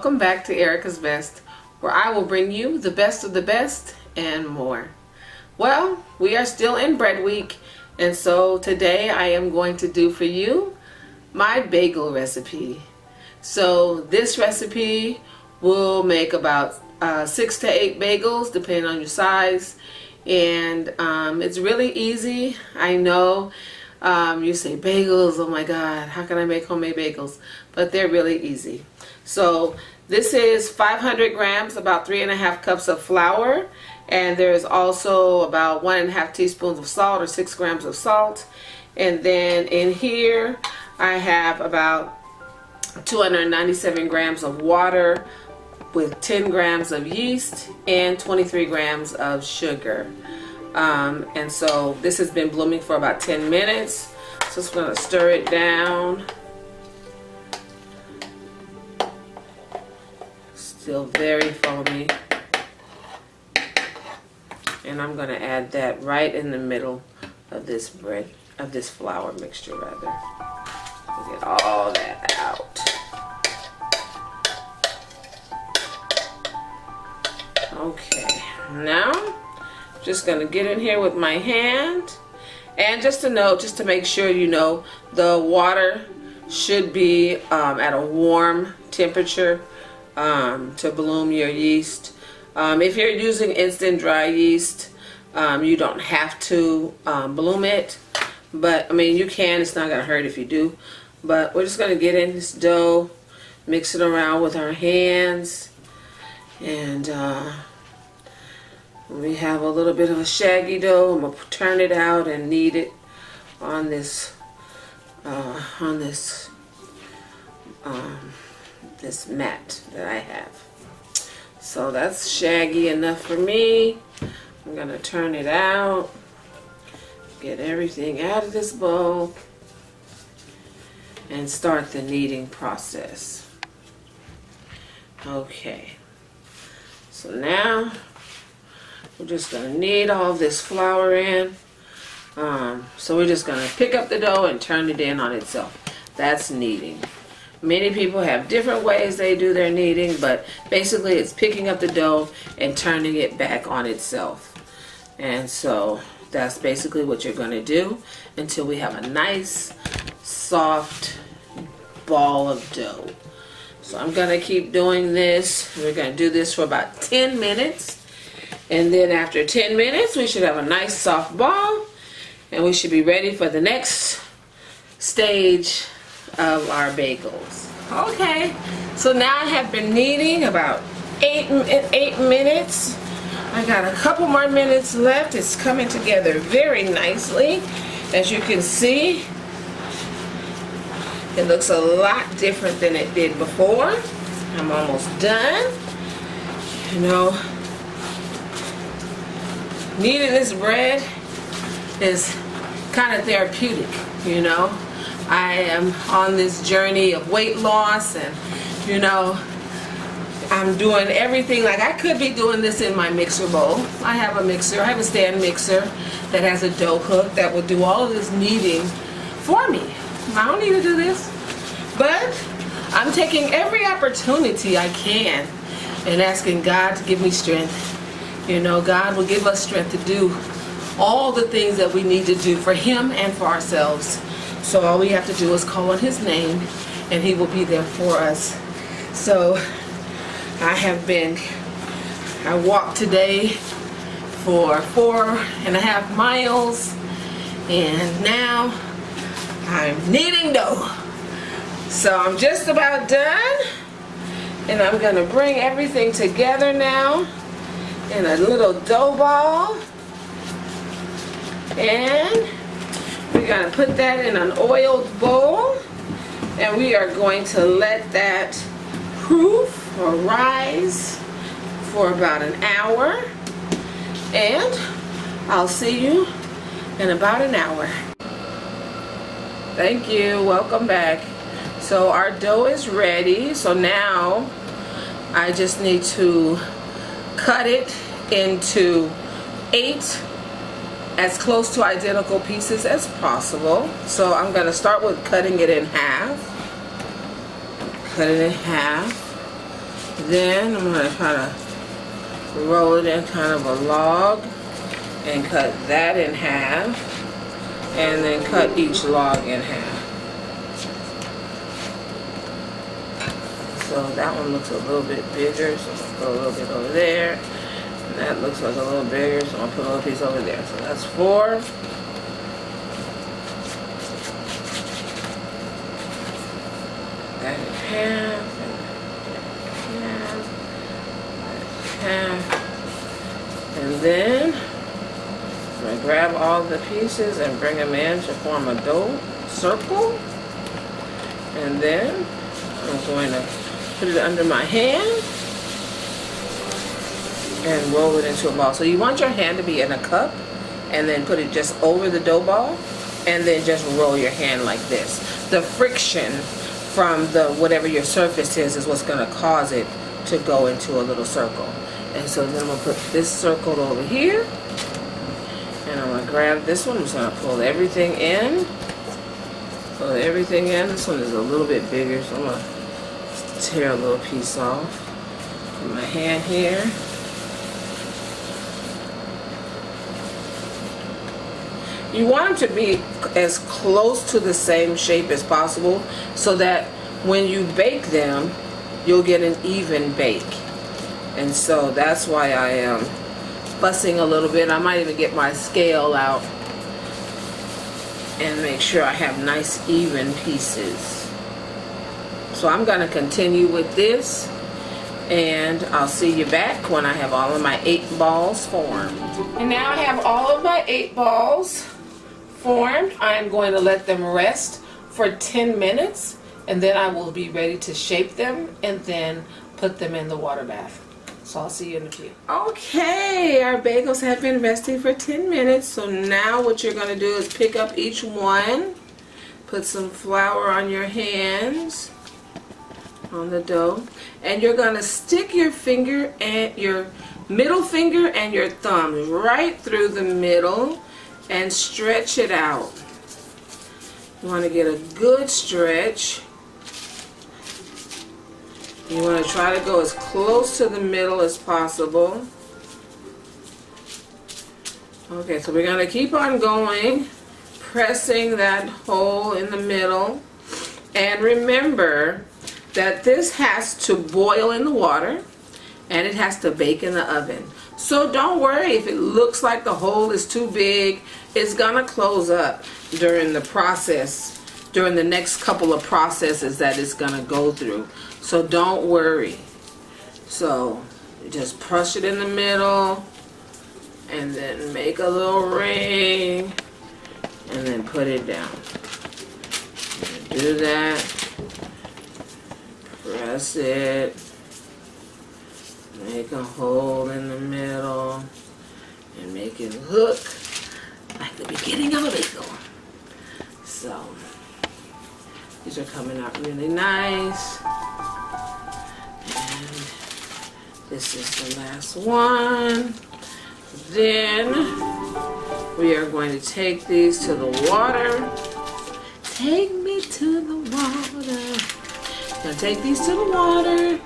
welcome back to Erika's Best, where I will bring you the best of the best and more. Well, we are still in bread week, and so today I am going to do for you my bagel recipe. So this recipe will make about 6 to 8 bagels depending on your size, and it's really easy. I know you say bagels, oh my god, how can I make homemade bagels? But they're really easy. So this is 500 grams, about 3.5 cups of flour, and there's also about 1.5 teaspoons of salt, or 6 grams of salt. And then in here I have about 297 grams of water with 10 grams of yeast and 23 grams of sugar. And so this has been blooming for about 10 minutes. So just going to stir it down. Still very foamy. And I'm going to add that right in the middle of this flour mixture rather. Get all that out. Okay, now just going to get in here with my hand. And just to note, just to make sure you know, the water should be at a warm temperature to bloom your yeast. If you're using instant dry yeast, you don't have to bloom it, but I mean you can. It's not gonna hurt if you do. But we're just gonna get in this dough, mix it around with our hands, and we have a little bit of a shaggy dough. I'm gonna turn it out and knead it on this this mat that I have. So that's shaggy enough for me. I'm gonna turn it out, get everything out of this bowl, and start the kneading process. Okay, so now we're just gonna knead all this flour in. So we're just gonna pick up the dough and turn it in on itself. That's kneading. Many people have different ways they do their kneading, but basically it's picking up the dough and turning it back on itself. And so that's basically what you're going to do until we have a nice soft ball of dough. So I'm going to keep doing this. We're going to do this for about 10 minutes. And then after 10 minutes we should have a nice soft ball, and we should be ready for the next stage of our bagels. Okay, so now I have been kneading about 8 minutes. I got a couple more minutes left. It's coming together very nicely. As you can see, it looks a lot different than it did before. I'm almost done. You know, kneading this bread is kind of therapeutic, you know. I am on this journey of weight loss, and you know, I'm doing everything. Like, I could be doing this in my mixer bowl. I have a mixer, I have a stand mixer that has a dough hook that will do all of this kneading for me. I don't need to do this, but I'm taking every opportunity I can and asking God to give me strength. You know, God will give us strength to do all the things that we need to do for Him and for ourselves. So all we have to do is call on His name, and He will be there for us. So I walked today for 4.5 miles, and now I'm kneading dough. So I'm just about done, and I'm going to bring everything together now in a little dough ball, and we're going to put that in an oiled bowl, and we are going to let that proof or rise for about an hour, and I'll see you in about an hour. Thank you. Welcome back. So our dough is ready. So now I just need to cut it into 8 as close to identical pieces as possible. So I'm going to start with cutting it in half. Cut it in half. Then I'm going to try to roll it in kind of a log and cut that in half, and then cut each log in half. So that one looks a little bit bigger, so I'm going to put a little bit over there. And that looks like a little bigger, so I'm going to put a little piece over there. So that's 4. That in half, and half. And then I'm going to grab all the pieces and bring them in to form a dough circle. And then I'm going to put it under my hand and roll it into a ball. So you want your hand to be in a cup, and then put it just over the dough ball, and then just roll your hand like this. The friction from the whatever your surface is what's going to cause it to go into a little circle. And so then I'm going to put this circle over here, and I'm going to grab this one. I'm just going to pull everything in. Pull everything in. This one is a little bit bigger, so I'm going to tear a little piece off with my hand here. You want them to be as close to the same shape as possible, so that when you bake them, you'll get an even bake. And so that's why I am fussing a little bit. I might even get my scale out and make sure I have nice even pieces. So I'm going to continue with this, and I'll see you back when I have all of my 8 balls formed. And now I have all of my 8 balls formed. I'm going to let them rest for 10 minutes, and then I will be ready to shape them and then put them in the water bath. So I'll see you in a few. Okay, our bagels have been resting for 10 minutes. So now what you're going to do is pick up each one, put some flour on your hands, on the dough, and you're going to stick your finger and your middle finger and your thumb right through the middle and stretch it out. You want to get a good stretch. You want to try to go as close to the middle as possible. Okay, so we're going to keep on going, pressing that hole in the middle. And remember that this has to boil in the water, and it has to bake in the oven. So don't worry if it looks like the hole is too big. It's going to close up during the process, during the next couple of processes that it's going to go through. So don't worry. So just push it in the middle, and then make a little ring, and then put it down. Do that. Press it. Make a hole in the middle, and make it look like the beginning of a bagel. So these are coming out really nice. And this is the last one. Then we are going to take these to the water. Take me to the water. Now take these to the water.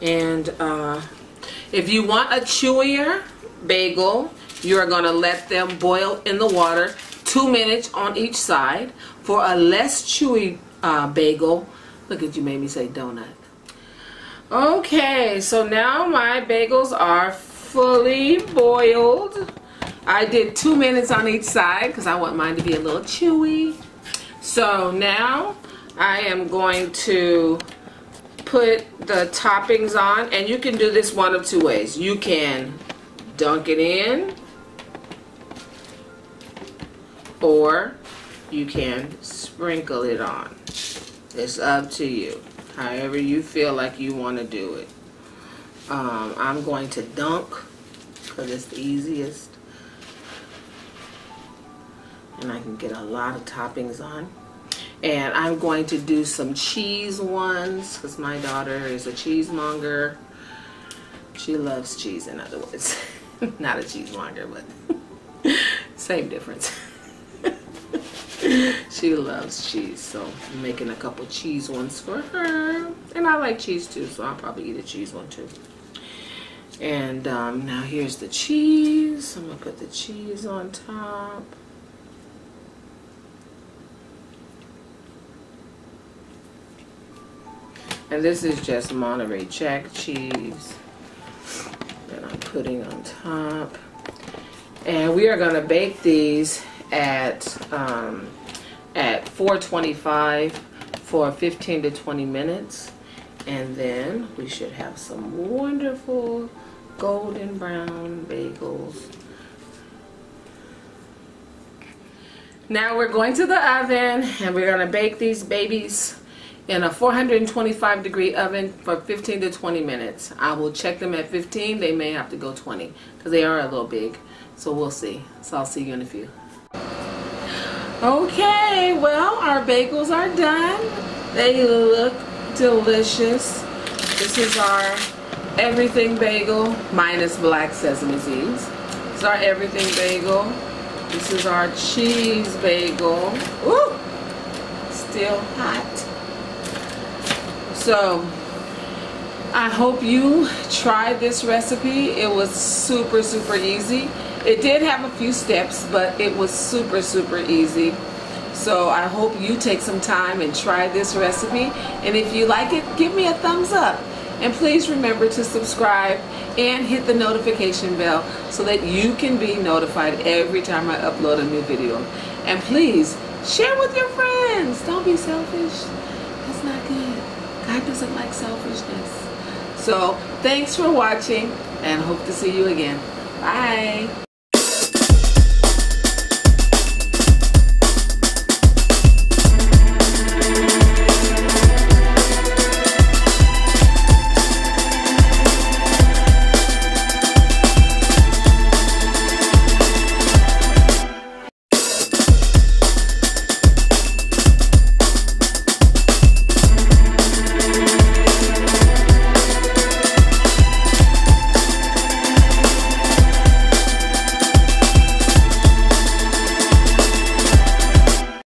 And if you want a chewier bagel, you are going to let them boil in the water 2 minutes on each side. For a less chewy bagel, look at you, made me say donut. Okay, so now my bagels are fully boiled. I did 2 minutes on each side because I want mine to be a little chewy. So now I am going to put the toppings on, and you can do this one of 2 ways. You can dunk it in, or you can sprinkle it on. It's up to you, however you feel like you want to do it. I'm going to dunk because it's the easiest, and I can get a lot of toppings on. And I'm going to do some cheese ones because my daughter is a cheesemonger. She loves cheese, in other words. Not a cheesemonger, but same difference. She loves cheese, so I'm making a couple cheese ones for her. And I like cheese too, so I'll probably eat a cheese one too. And now here's the cheese. I'm gonna put the cheese on top. And this is just Monterey Jack cheese that I'm putting on top. And we are gonna bake these at 425 for 15 to 20 minutes. And then we should have some wonderful golden brown bagels. Now we're going to the oven and we're gonna bake these babies in a 425 degree oven for 15 to 20 minutes. I will check them at 15. They may have to go 20 because they are a little big. So we'll see. So I'll see you in a few. Okay, well, our bagels are done. They look delicious. This is our everything bagel minus black sesame seeds. This is our everything bagel. This is our cheese bagel. Woo! Still hot. So I hope you tried this recipe. It was super easy. It did have a few steps, but it was super easy. So I hope you take some time and try this recipe. And if you like it, give me a thumbs up. And please remember to subscribe and hit the notification bell so that you can be notified every time I upload a new video. And please share with your friends. Don't be selfish. That's not good. God doesn't like selfishness. So thanks for watching and hope to see you again. Bye.